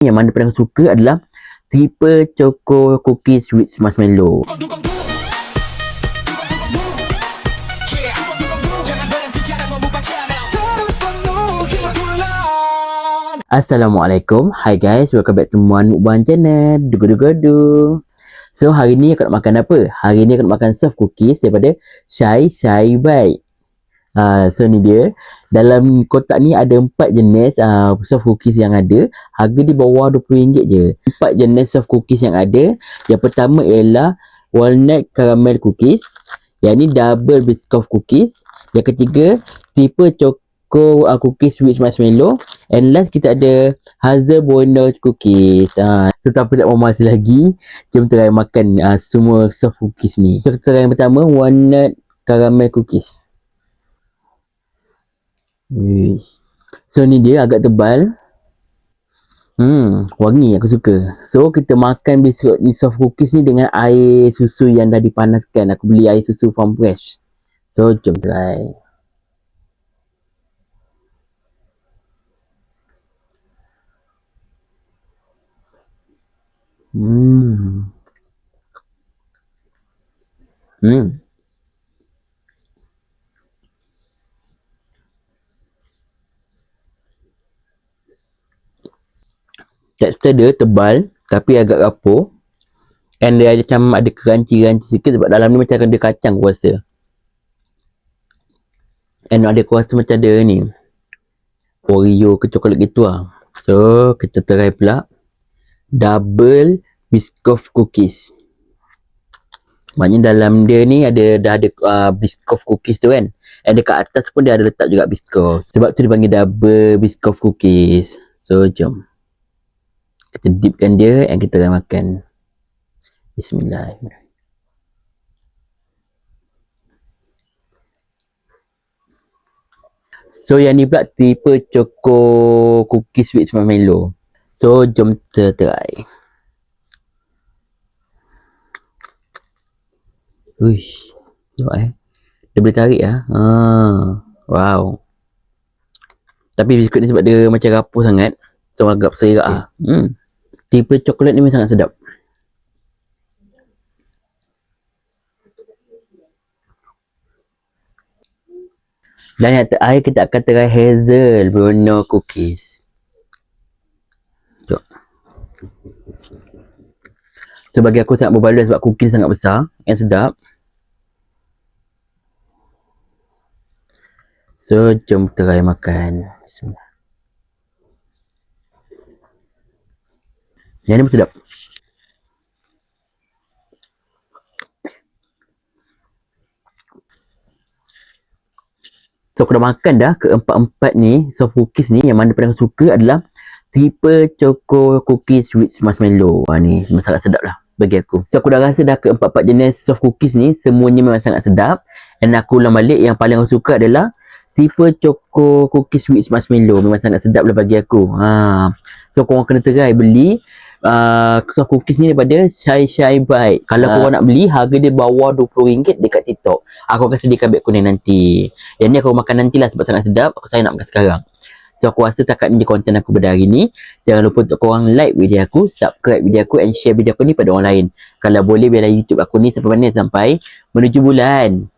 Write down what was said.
Yang mana paling aku suka adalah tipe choco cookies with marshmallow. Assalamualaikum. Hi guys, welcome back to Muan Mukbang channel. Dugu. So hari ni aku nak makan apa? Hari ni aku nak makan soft cookies daripada Shy Bite. So ni dia. Dalam kotak ni ada 4 jenis soft cookies yang ada. Harga di bawah RM20 je. 4 jenis soft cookies yang ada. Yang pertama ialah walnut caramel cookies. Yang ni double biscoff cookies. Yang ketiga tipe choco cookies with marshmallow. And last kita ada hazel brownie cookies. So tanpa nak memas lagi, jom try makan semua soft cookies ni. So kita try yang pertama, walnut caramel cookies. So ni dia agak tebal. Wangi, aku suka. So kita makan biskut ni soft cookies ni dengan air susu yang dah dipanaskan. Aku beli air susu Farm Fresh. So jom try. Tekstur dia tebal tapi agak rapuh. And dia macam ada crunchy sikit sebab dalam ni macam ada kacang aku rasa. And ada aku rasa macam ada ni Oreo ke coklat gitu lah. So kita try pula double biscoff cookies. Maknanya dalam dia ni dah ada biscoff cookies tu kan. And dekat atas pun dia ada letak juga biscoff. Sebab tu dia panggil double biscoff cookies. So jom kita dipkan dia and kita akan makan. Bismillahirrahmanirrahim. So yang ni pula tipe choco cookies with marshmallow. So jom kita try. Uish, tengok dia boleh tarik wow. Tapi biskut ni sebab dia macam rapuh sangat, so agak berserak Tipe coklat ni memang sangat sedap. Dan yang terakhir kita akan try hazel brownie cookies. So bagi aku sangat berbaloi sebab cookies sangat besar and sedap. So jom try makan. Bismillah. Yang ni pun sedap. So aku dah makan dah keempat-empat ni soft cookies ni. Yang mana paling aku suka adalah tipe choco cookies with marshmallow. Ni memang sangat sedap lah bagi aku. So aku dah rasa dah keempat-empat jenis soft cookies ni semuanya memang sangat sedap. And aku ulang balik, yang paling aku suka adalah tipe choco cookies with marshmallow. Memang sangat sedap lah bagi aku. So korang kena try beli soft cookies ni daripada Shy Bite. Kalau korang nak beli, harga dia bawah RM20 dekat TikTok. Aku akan sediakan beg kuning nanti. Yang ni aku makan nantilah sebab sangat sedap. Saya nak makan sekarang. So aku rasa takat ni konten aku pada hari ni. Jangan lupa untuk korang like video aku, subscribe video aku and share video aku ni pada orang lain. Kalau boleh biarlah YouTube aku ni sampai menuju bulan.